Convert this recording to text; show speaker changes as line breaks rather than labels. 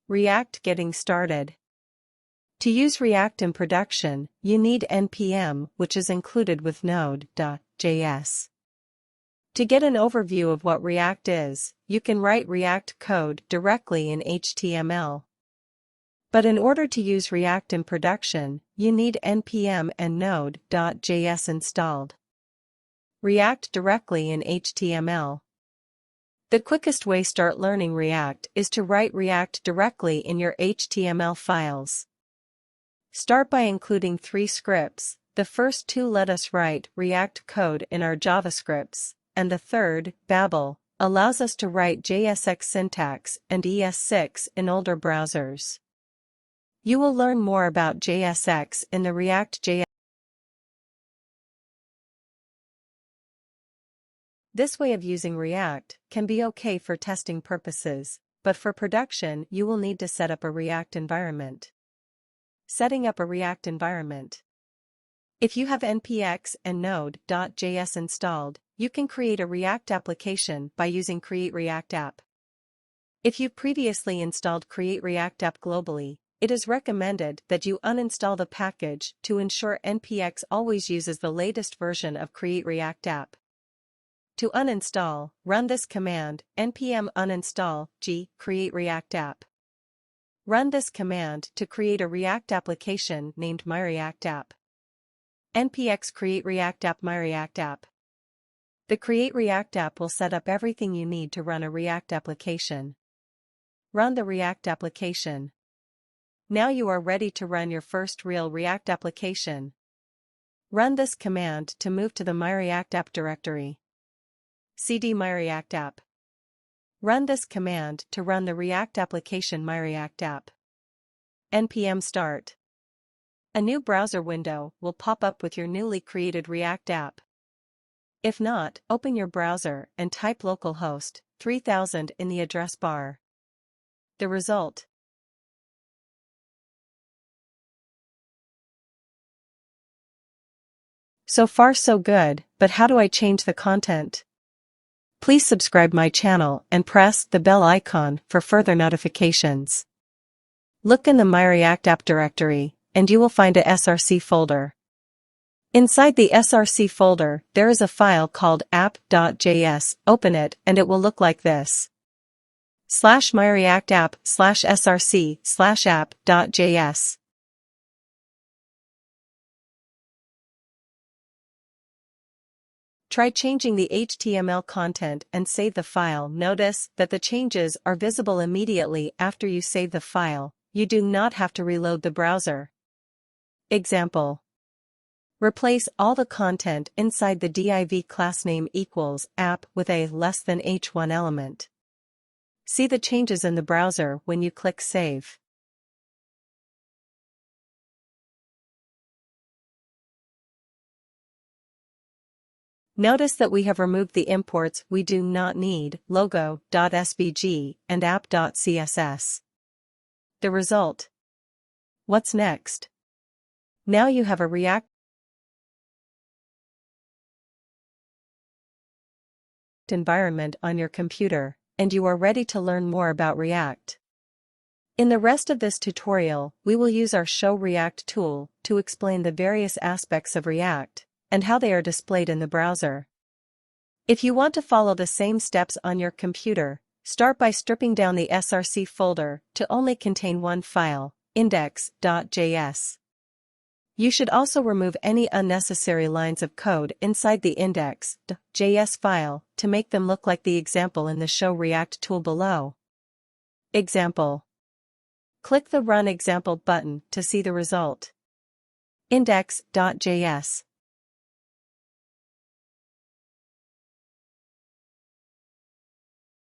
React Getting Started. To use React in production, you need npm, which is included with Node.js. To get an overview of what React is, you can write React code directly in HTML. But in order to use React in production, you need npm and Node.js installed. React directly in HTML. The quickest way to start learning React is to write React directly in your HTML files. Start by including 3 scripts. The first 2 let us write React code in our JavaScripts, and the third, Babel, allows us to write JSX syntax and ES6 in older browsers. You will learn more about JSX in the React JSX. This way of using React can be okay for testing purposes, but for production you will need to set up a React environment. Setting up a React environment. If you have npx and Node.js installed, you can create a React application by using Create React App. If you previously installed Create React App globally, it is recommended that you uninstall the package to ensure npx always uses the latest version of Create React App. To uninstall, run this command, npm uninstall g create react app. Run this command to create a React application named myReactApp. npx create react app myReactApp. The Create React App will set up everything you need to run a React application. Run the React application. Now you are ready to run your first real React application. Run this command to move to the myReactApp directory. cd myReactApp. Run this command to run the React application myReactApp. npm start. A new browser window will pop up with your newly created React app. If not, open your browser and type localhost 3000 in the address bar. The result. So far so good, but how do I change the content? Please subscribe my channel and press the bell icon for further notifications. Look in the myReactApp directory, and you will find a src folder. Inside the src folder, there is a file called app.js. Open it and it will look like this. /myReactApp /src/app.js. Try changing the HTML content and save the file. Notice that the changes are visible immediately after you save the file. You do not have to reload the browser. Example. Replace all the content inside the div class name equals app with a less than h1 element. See the changes in the browser when you click Save. Notice that we have removed the imports we do not need, logo.svg and app.css. The result. What's next? Now you have a React environment on your computer, and you are ready to learn more about React. In the rest of this tutorial, we will use our Show React tool to explain the various aspects of React and how they are displayed in the browser. If you want to follow the same steps on your computer, start by stripping down the src folder to only contain one file, index.js. You should also remove any unnecessary lines of code inside the index.js file to make them look like the example in the Show React tool below. Example. Click the Run Example button to see the result. Index.js.